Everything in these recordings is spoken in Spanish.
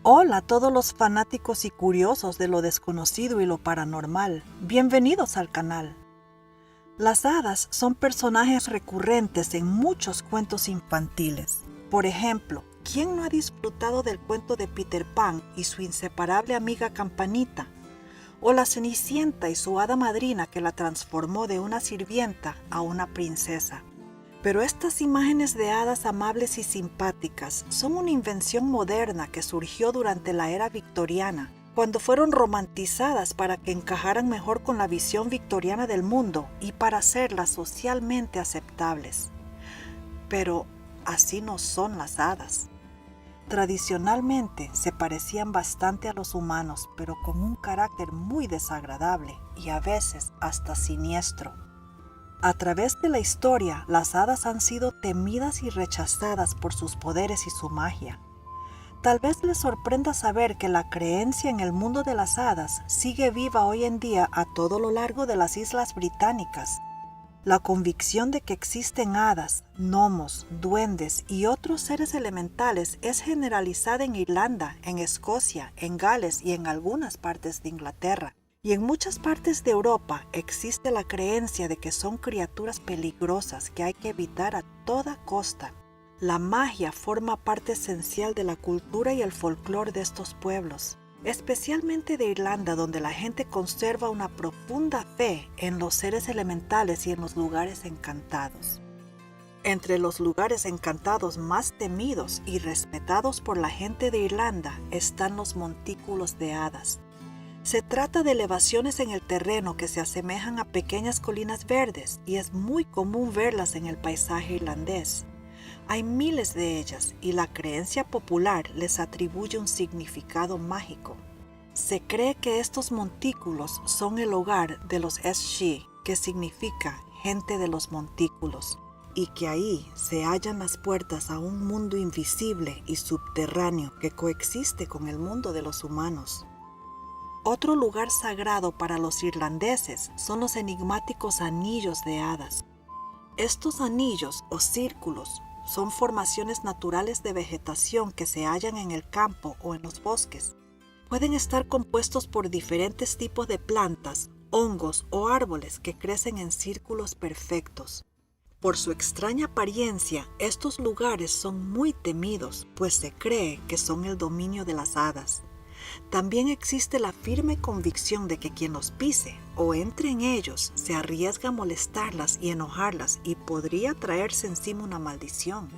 Hola a todos los fanáticos y curiosos de lo desconocido y lo paranormal. Bienvenidos al canal. Las hadas son personajes recurrentes en muchos cuentos infantiles. Por ejemplo, ¿quién no ha disfrutado del cuento de Peter Pan y su inseparable amiga Campanita? O la Cenicienta y su hada madrina que la transformó de una sirvienta a una princesa. Pero estas imágenes de hadas amables y simpáticas son una invención moderna que surgió durante la era victoriana, cuando fueron romantizadas para que encajaran mejor con la visión victoriana del mundo y para hacerlas socialmente aceptables. Pero así no son las hadas. Tradicionalmente se parecían bastante a los humanos, pero con un carácter muy desagradable y a veces hasta siniestro. A través de la historia, las hadas han sido temidas y rechazadas por sus poderes y su magia. Tal vez les sorprenda saber que la creencia en el mundo de las hadas sigue viva hoy en día a todo lo largo de las Islas Británicas. La convicción de que existen hadas, gnomos, duendes y otros seres elementales es generalizada en Irlanda, en Escocia, en Gales y en algunas partes de Inglaterra. Y en muchas partes de Europa existe la creencia de que son criaturas peligrosas que hay que evitar a toda costa. La magia forma parte esencial de la cultura y el folclore de estos pueblos, especialmente de Irlanda, donde la gente conserva una profunda fe en los seres elementales y en los lugares encantados. Entre los lugares encantados más temidos y respetados por la gente de Irlanda están los montículos de hadas. Se trata de elevaciones en el terreno que se asemejan a pequeñas colinas verdes y es muy común verlas en el paisaje irlandés. Hay miles de ellas y la creencia popular les atribuye un significado mágico. Se cree que estos montículos son el hogar de los Esh, que significa gente de los montículos, y que ahí se hallan las puertas a un mundo invisible y subterráneo que coexiste con el mundo de los humanos. Otro lugar sagrado para los irlandeses son los enigmáticos anillos de hadas. Estos anillos o círculos son formaciones naturales de vegetación que se hallan en el campo o en los bosques. Pueden estar compuestos por diferentes tipos de plantas, hongos o árboles que crecen en círculos perfectos. Por su extraña apariencia, estos lugares son muy temidos, pues se cree que son el dominio de las hadas. También existe la firme convicción de que quien los pise o entre en ellos se arriesga a molestarlas y enojarlas y podría traerse encima una maldición.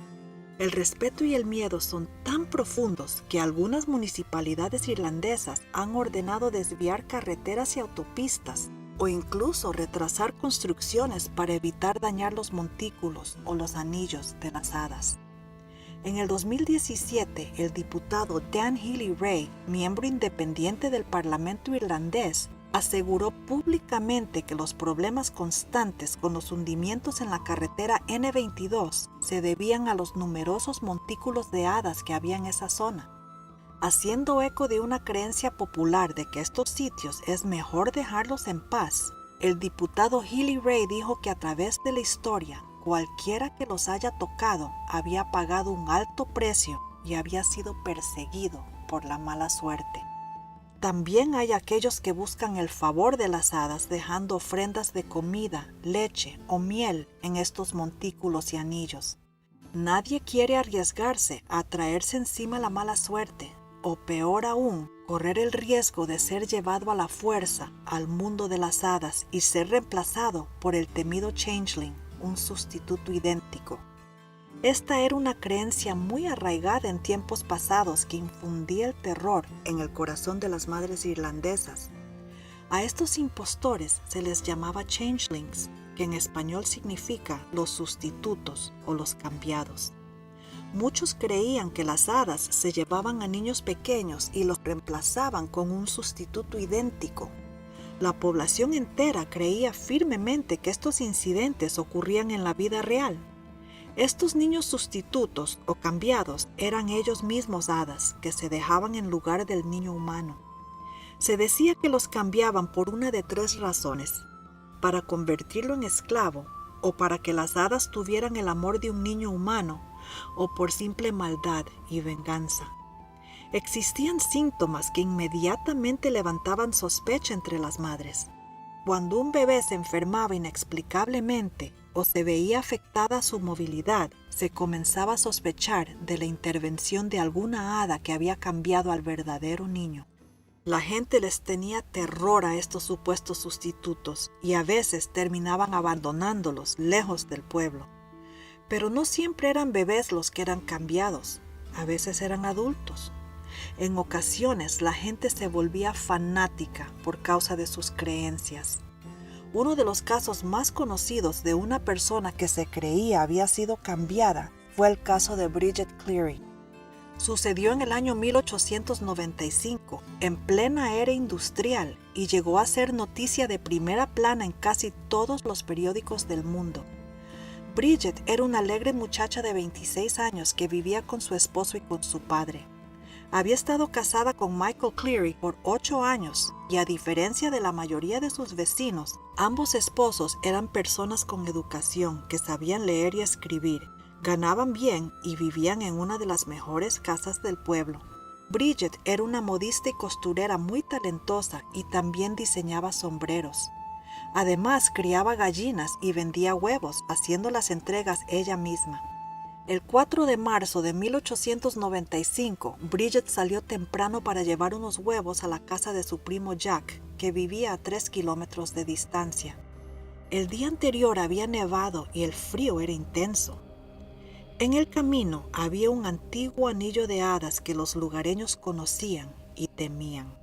El respeto y el miedo son tan profundos que algunas municipalidades irlandesas han ordenado desviar carreteras y autopistas o incluso retrasar construcciones para evitar dañar los montículos o los anillos de las hadas. En el 2017, el diputado Dan Healy-Rae, miembro independiente del Parlamento irlandés, aseguró públicamente que los problemas constantes con los hundimientos en la carretera N22 se debían a los numerosos montículos de hadas que había en esa zona. Haciendo eco de una creencia popular de que estos sitios es mejor dejarlos en paz, el diputado Healy-Rae dijo que a través de la historia, cualquiera que los haya tocado había pagado un alto precio y había sido perseguido por la mala suerte. También hay aquellos que buscan el favor de las hadas dejando ofrendas de comida, leche o miel en estos montículos y anillos. Nadie quiere arriesgarse a traerse encima la mala suerte, o peor aún, correr el riesgo de ser llevado a la fuerza al mundo de las hadas y ser reemplazado por el temido changeling, un sustituto idéntico. Esta era una creencia muy arraigada en tiempos pasados que infundía el terror en el corazón de las madres irlandesas. A estos impostores se les llamaba changelings, que en español significa los sustitutos o los cambiados. Muchos creían que las hadas se llevaban a niños pequeños y los reemplazaban con un sustituto idéntico. La población entera creía firmemente que estos incidentes ocurrían en la vida real. Estos niños sustitutos o cambiados eran ellos mismos hadas que se dejaban en lugar del niño humano. Se decía que los cambiaban por una de tres razones: para convertirlo en esclavo, o para que las hadas tuvieran el amor de un niño humano, o por simple maldad y venganza. Existían síntomas que inmediatamente levantaban sospecha entre las madres. Cuando un bebé se enfermaba inexplicablemente o se veía afectada su movilidad, se comenzaba a sospechar de la intervención de alguna hada que había cambiado al verdadero niño. La gente les tenía terror a estos supuestos sustitutos y a veces terminaban abandonándolos lejos del pueblo. Pero no siempre eran bebés los que eran cambiados, a veces eran adultos. En ocasiones la gente se volvía fanática por causa de sus creencias. Uno de los casos más conocidos de una persona que se creía había sido cambiada fue el caso de Bridget Cleary. Sucedió en el año 1895, en plena era industrial, y llegó a ser noticia de primera plana en casi todos los periódicos del mundo. Bridget era una alegre muchacha de 26 años que vivía con su esposo y con su padre. Había estado casada con Michael Cleary por 8 años y a diferencia de la mayoría de sus vecinos, ambos esposos eran personas con educación que sabían leer y escribir, ganaban bien y vivían en una de las mejores casas del pueblo. Bridget era una modista y costurera muy talentosa y también diseñaba sombreros. Además, criaba gallinas y vendía huevos, haciendo las entregas ella misma. El 4 de marzo de 1895, Bridget salió temprano para llevar unos huevos a la casa de su primo Jack, que vivía a 3 kilómetros de distancia. El día anterior había nevado y el frío era intenso. En el camino había un antiguo anillo de hadas que los lugareños conocían y temían.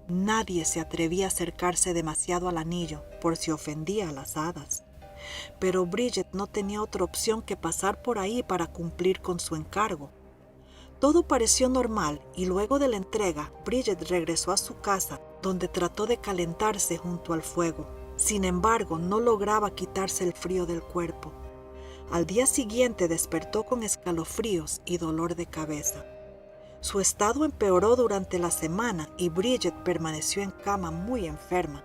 Nadie se atrevía a acercarse demasiado al anillo por si ofendía a las hadas. Pero Bridget no tenía otra opción que pasar por ahí para cumplir con su encargo. Todo pareció normal y luego de la entrega, Bridget regresó a su casa, donde trató de calentarse junto al fuego. Sin embargo, no lograba quitarse el frío del cuerpo. Al día siguiente despertó con escalofríos y dolor de cabeza. Su estado empeoró durante la semana y Bridget permaneció en cama muy enferma.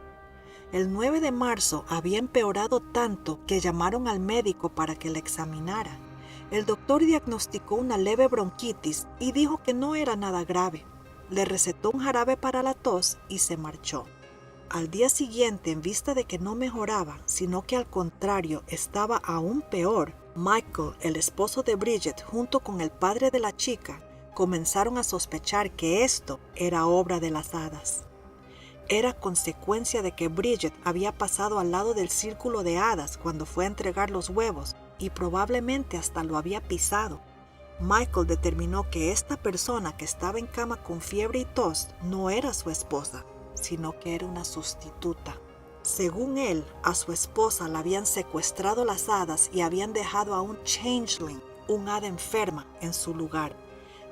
El 9 de marzo había empeorado tanto que llamaron al médico para que la examinara. El doctor diagnosticó una leve bronquitis y dijo que no era nada grave. Le recetó un jarabe para la tos y se marchó. Al día siguiente, en vista de que no mejoraba, sino que al contrario estaba aún peor, Michael, el esposo de Bridget, junto con el padre de la chica, comenzaron a sospechar que esto era obra de las hadas. Era consecuencia de que Bridget había pasado al lado del círculo de hadas cuando fue a entregar los huevos y probablemente hasta lo había pisado. Michael determinó que esta persona que estaba en cama con fiebre y tos no era su esposa, sino que era una sustituta. Según él, a su esposa la habían secuestrado las hadas y habían dejado a un changeling, un hada enferma, en su lugar.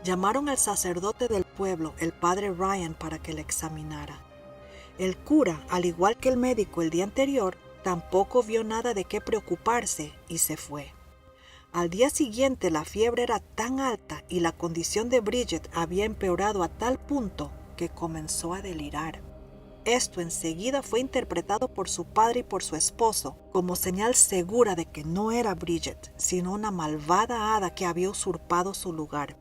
Llamaron al sacerdote del pueblo, el padre Ryan, para que la examinara. El cura, al igual que el médico el día anterior, tampoco vio nada de qué preocuparse y se fue. Al día siguiente la fiebre era tan alta y la condición de Bridget había empeorado a tal punto que comenzó a delirar. Esto enseguida fue interpretado por su padre y por su esposo como señal segura de que no era Bridget, sino una malvada hada que había usurpado su lugar.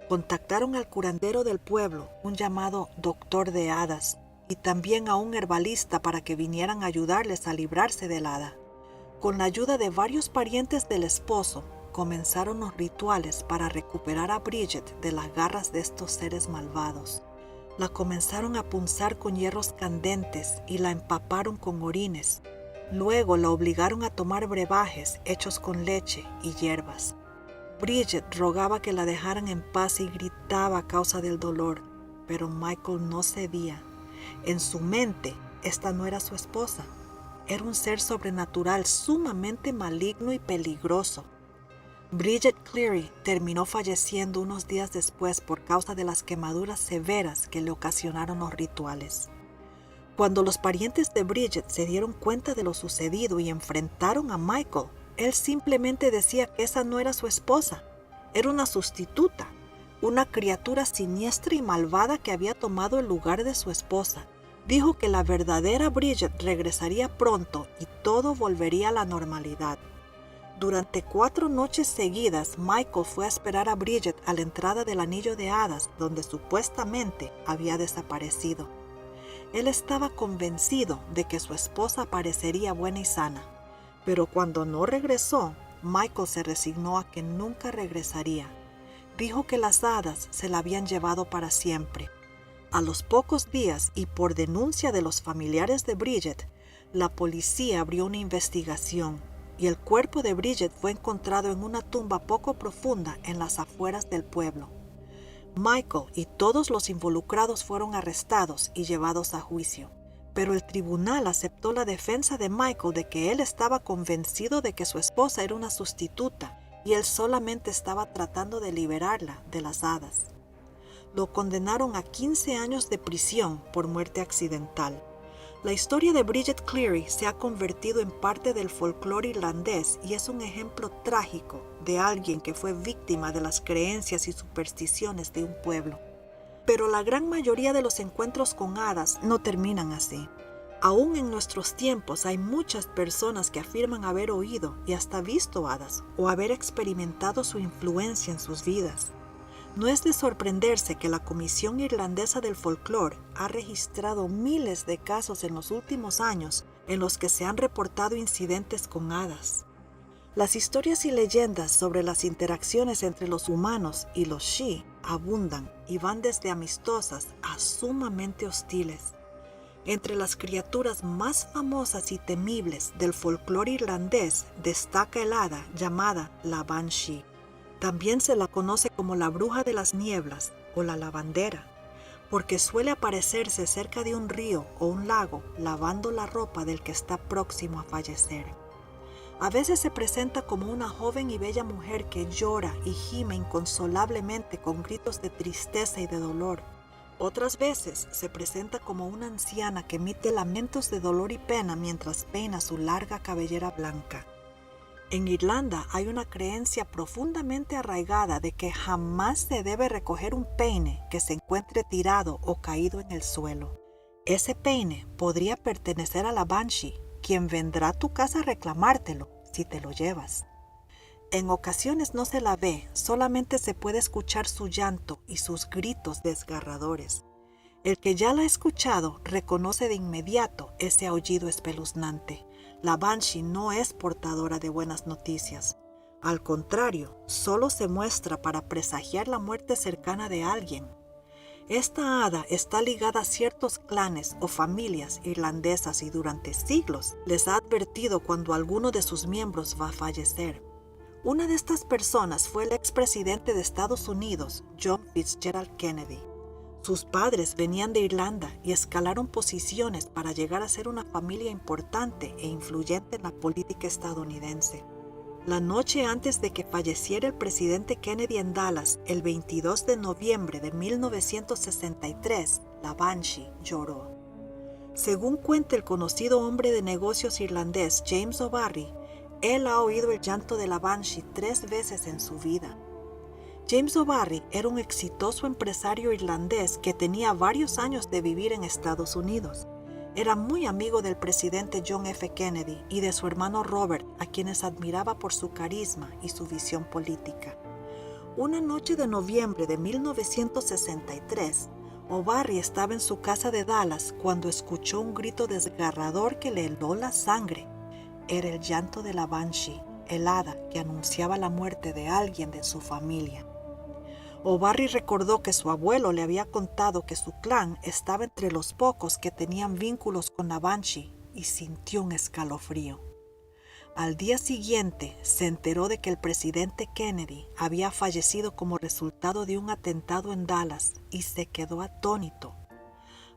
Contactaron al curandero del pueblo, un llamado doctor de hadas, y también a un herbalista para que vinieran a ayudarles a librarse del hada. Con la ayuda de varios parientes del esposo, comenzaron los rituales para recuperar a Bridget de las garras de estos seres malvados. La comenzaron a punzar con hierros candentes y la empaparon con orines. Luego la obligaron a tomar brebajes hechos con leche y hierbas. Bridget rogaba que la dejaran en paz y gritaba a causa del dolor, pero Michael no cedía. En su mente, esta no era su esposa. Era un ser sobrenatural sumamente maligno y peligroso. Bridget Cleary terminó falleciendo unos días después por causa de las quemaduras severas que le ocasionaron los rituales. Cuando los parientes de Bridget se dieron cuenta de lo sucedido y enfrentaron a Michael, él simplemente decía que esa no era su esposa, era una sustituta, una criatura siniestra y malvada que había tomado el lugar de su esposa. Dijo que la verdadera Bridget regresaría pronto y todo volvería a la normalidad. Durante 4 noches seguidas, Michael fue a esperar a Bridget a la entrada del anillo de hadas, donde supuestamente había desaparecido. Él estaba convencido de que su esposa aparecería buena y sana, pero cuando no regresó, Michael se resignó a que nunca regresaría. Dijo que las hadas se la habían llevado para siempre. A los pocos días y por denuncia de los familiares de Bridget, la policía abrió una investigación y el cuerpo de Bridget fue encontrado en una tumba poco profunda en las afueras del pueblo. Michael y todos los involucrados fueron arrestados y llevados a juicio, pero el tribunal aceptó la defensa de Michael de que él estaba convencido de que su esposa era una sustituta y él solamente estaba tratando de liberarla de las hadas. Lo condenaron a 15 años de prisión por muerte accidental. La historia de Bridget Cleary se ha convertido en parte del folclore irlandés y es un ejemplo trágico de alguien que fue víctima de las creencias y supersticiones de un pueblo. Pero la gran mayoría de los encuentros con hadas no terminan así. Aún en nuestros tiempos hay muchas personas que afirman haber oído y hasta visto hadas o haber experimentado su influencia en sus vidas. No es de sorprenderse que la Comisión Irlandesa del Folclore ha registrado miles de casos en los últimos años en los que se han reportado incidentes con hadas. Las historias y leyendas sobre las interacciones entre los humanos y los Sidhe abundan y van desde amistosas a sumamente hostiles. Entre las criaturas más famosas y temibles del folclore irlandés destaca el hada llamada la Banshee. También se la conoce como la bruja de las nieblas o la lavandera, porque suele aparecerse cerca de un río o un lago lavando la ropa del que está próximo a fallecer. A veces se presenta como una joven y bella mujer que llora y gime inconsolablemente con gritos de tristeza y de dolor. Otras veces se presenta como una anciana que emite lamentos de dolor y pena mientras peina su larga cabellera blanca. En Irlanda hay una creencia profundamente arraigada de que jamás se debe recoger un peine que se encuentre tirado o caído en el suelo. Ese peine podría pertenecer a la Banshee, quien vendrá a tu casa a reclamártelo si te lo llevas. En ocasiones no se la ve, solamente se puede escuchar su llanto y sus gritos desgarradores. El que ya la ha escuchado reconoce de inmediato ese aullido espeluznante. La Banshee no es portadora de buenas noticias. Al contrario, solo se muestra para presagiar la muerte cercana de alguien. Esta hada está ligada a ciertos clanes o familias irlandesas y durante siglos les ha advertido cuando alguno de sus miembros va a fallecer. Una de estas personas fue el expresidente de Estados Unidos, John Fitzgerald Kennedy. Sus padres venían de Irlanda y escalaron posiciones para llegar a ser una familia importante e influyente en la política estadounidense. La noche antes de que falleciera el presidente Kennedy en Dallas, el 22 de noviembre de 1963, la Banshee lloró. Según cuenta el conocido hombre de negocios irlandés James O'Barry, él ha oído el llanto de la Banshee 3 veces en su vida. James O'Barry era un exitoso empresario irlandés que tenía varios años de vivir en Estados Unidos. Era muy amigo del presidente John F. Kennedy y de su hermano Robert, a quienes admiraba por su carisma y su visión política. Una noche de noviembre de 1963, O'Barry estaba en su casa de Dallas cuando escuchó un grito desgarrador que le heló la sangre. Era el llanto de la Banshee, el hada que anunciaba la muerte de alguien de su familia. O'Barry recordó que su abuelo le había contado que su clan estaba entre los pocos que tenían vínculos con la Banshee y sintió un escalofrío. Al día siguiente se enteró de que el presidente Kennedy había fallecido como resultado de un atentado en Dallas y se quedó atónito.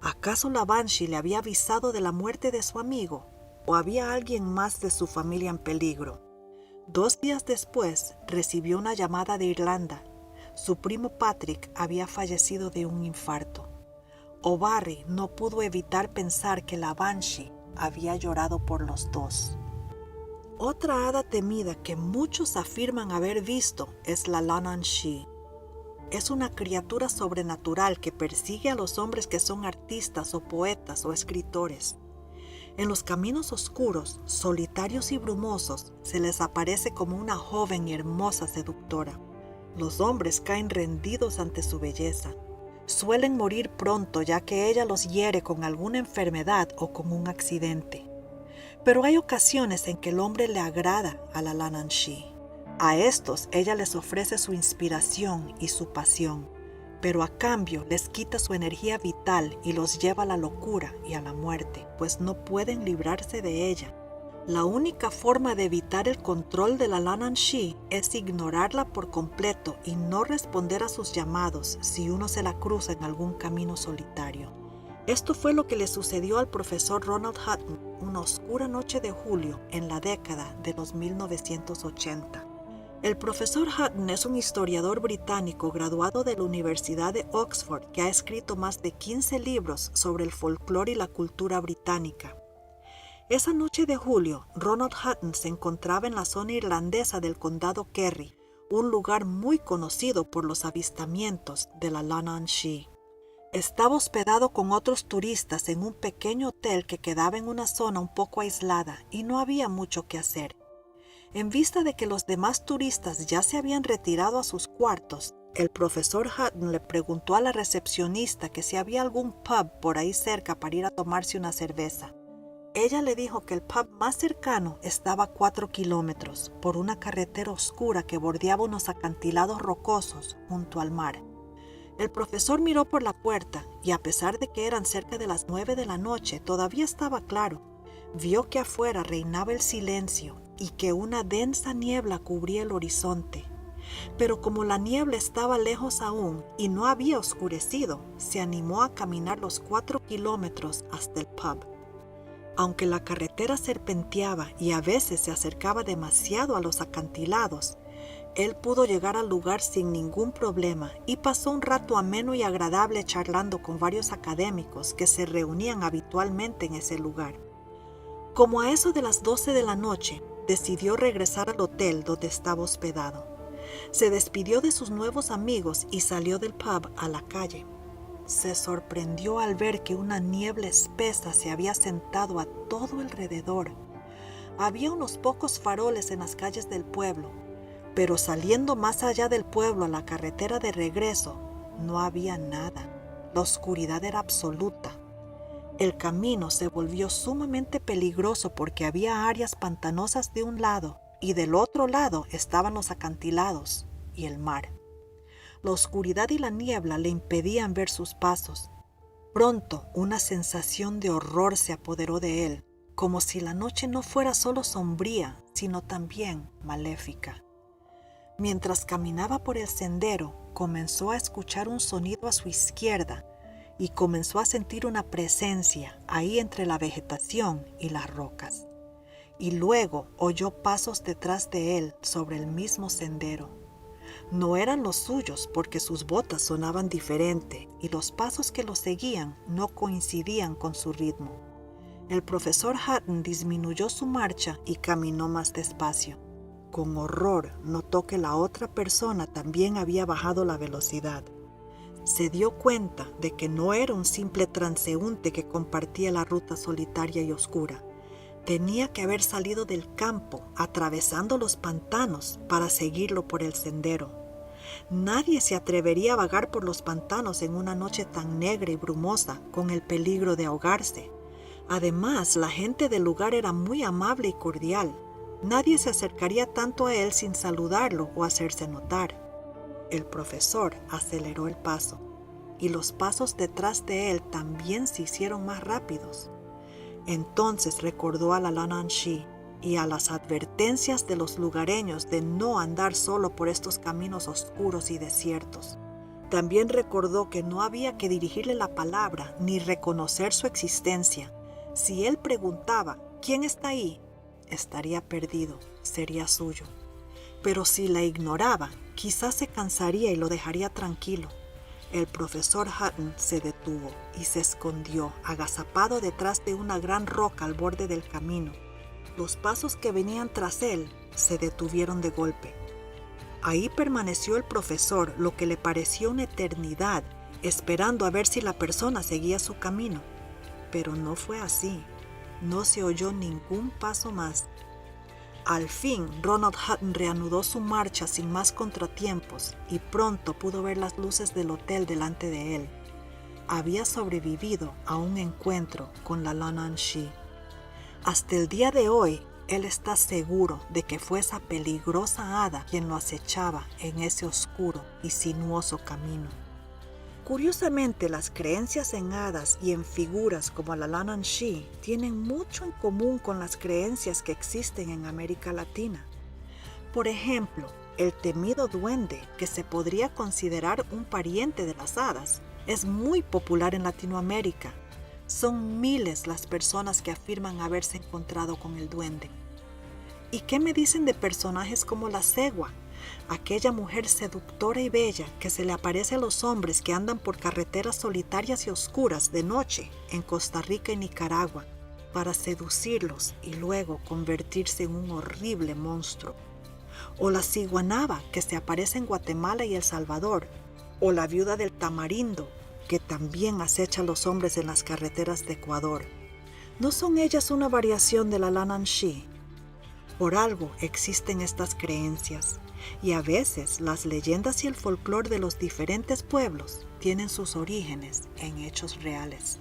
¿Acaso la Banshee le había avisado de la muerte de su amigo o había alguien más de su familia en peligro? 2 días después recibió una llamada de Irlanda. Su primo Patrick había fallecido de un infarto. O'Barry no pudo evitar pensar que la Banshee había llorado por los dos. Otra hada temida que muchos afirman haber visto es la Lonnan Sidhe. Es una criatura sobrenatural que persigue a los hombres que son artistas o poetas o escritores. En los caminos oscuros, solitarios y brumosos, se les aparece como una joven y hermosa seductora. Los hombres caen rendidos ante su belleza. Suelen morir pronto ya que ella los hiere con alguna enfermedad o con un accidente. Pero hay ocasiones en que el hombre le agrada a la Lananshi. A estos ella les ofrece su inspiración y su pasión, pero a cambio les quita su energía vital y los lleva a la locura y a la muerte, pues no pueden librarse de ella. La única forma de evitar el control de la Lananshi es ignorarla por completo y no responder a sus llamados si uno se la cruza en algún camino solitario. Esto fue lo que le sucedió al profesor Ronald Hutton una oscura noche de julio en la década de los 1980. El profesor Hutton es un historiador británico graduado de la Universidad de Oxford que ha escrito más de 15 libros sobre el folclore y la cultura británica. Esa noche de julio, Ronald Hutton se encontraba en la zona irlandesa del condado Kerry, un lugar muy conocido por los avistamientos de la Lananshi. Estaba hospedado con otros turistas en un pequeño hotel que quedaba en una zona un poco aislada y no había mucho que hacer. En vista de que los demás turistas ya se habían retirado a sus cuartos, el profesor Hutton le preguntó a la recepcionista que si había algún pub por ahí cerca para ir a tomarse una cerveza. Ella le dijo que el pub más cercano estaba a 4 kilómetros por una carretera oscura que bordeaba unos acantilados rocosos junto al mar. El profesor miró por la puerta y a pesar de que eran cerca de las 9 de la noche, todavía estaba claro. Vio que afuera reinaba el silencio y que una densa niebla cubría el horizonte. Pero como la niebla estaba lejos aún y no había oscurecido, se animó a caminar los 4 kilómetros hasta el pub. Aunque la carretera serpenteaba y a veces se acercaba demasiado a los acantilados, él pudo llegar al lugar sin ningún problema y pasó un rato ameno y agradable charlando con varios académicos que se reunían habitualmente en ese lugar. Como a eso de las 12 de la noche, decidió regresar al hotel donde estaba hospedado. Se despidió de sus nuevos amigos y salió del pub a la calle. Se sorprendió al ver que una niebla espesa se había sentado a todo alrededor. Había unos pocos faroles en las calles del pueblo, pero saliendo más allá del pueblo a la carretera de regreso, no había nada. La oscuridad era absoluta. El camino se volvió sumamente peligroso porque había áreas pantanosas de un lado y del otro lado estaban los acantilados y el mar. La oscuridad y la niebla le impedían ver sus pasos. Pronto una sensación de horror se apoderó de él, como si la noche no fuera solo sombría, sino también maléfica. Mientras caminaba por el sendero, comenzó a escuchar un sonido a su izquierda y comenzó a sentir una presencia ahí entre la vegetación y las rocas. Y luego oyó pasos detrás de él sobre el mismo sendero. No eran los suyos porque sus botas sonaban diferente y los pasos que lo seguían no coincidían con su ritmo. El profesor Hutton disminuyó su marcha y caminó más despacio. Con horror notó que la otra persona también había bajado la velocidad. Se dio cuenta de que no era un simple transeúnte que compartía la ruta solitaria y oscura. Tenía que haber salido del campo, atravesando los pantanos para seguirlo por el sendero. Nadie se atrevería a vagar por los pantanos en una noche tan negra y brumosa, con el peligro de ahogarse. Además, la gente del lugar era muy amable y cordial. Nadie se acercaría tanto a él sin saludarlo o hacerse notar. El profesor aceleró el paso, y los pasos detrás de él también se hicieron más rápidos. Entonces recordó a la Lananshi y a las advertencias de los lugareños de no andar solo por estos caminos oscuros y desiertos. También recordó que no había que dirigirle la palabra ni reconocer su existencia. Si él preguntaba, ¿quién está ahí?, estaría perdido, sería suyo. Pero si la ignoraba, quizás se cansaría y lo dejaría tranquilo. El profesor Hutton se detuvo y se escondió, agazapado detrás de una gran roca al borde del camino. Los pasos que venían tras él se detuvieron de golpe. Ahí permaneció el profesor lo que le pareció una eternidad, esperando a ver si la persona seguía su camino. Pero no fue así. no se oyó ningún paso más. Al fin, Ronald Hutton reanudó su marcha sin más contratiempos y pronto pudo ver las luces del hotel delante de él. Había sobrevivido a un encuentro con la Lananshee. Hasta el día de hoy, él está seguro de que fue esa peligrosa hada quien lo acechaba en ese oscuro y sinuoso camino. Curiosamente, las creencias en hadas y en figuras como la Lananshee tienen mucho en común con las creencias que existen en América Latina. Por ejemplo, el temido duende, que se podría considerar un pariente de las hadas, es muy popular en Latinoamérica. Son miles las personas que afirman haberse encontrado con el duende. ¿Y qué me dicen de personajes como la cegua, aquella mujer seductora y bella que se le aparece a los hombres que andan por carreteras solitarias y oscuras de noche en Costa Rica y Nicaragua para seducirlos y luego convertirse en un horrible monstruo? O la ciguanaba que se aparece en Guatemala y El Salvador, o la viuda del tamarindo que también acecha a los hombres en las carreteras de Ecuador. ¿No son ellas una variación de la Lananshee? Por algo existen estas creencias, y a veces las leyendas y el folclore de los diferentes pueblos tienen sus orígenes en hechos reales.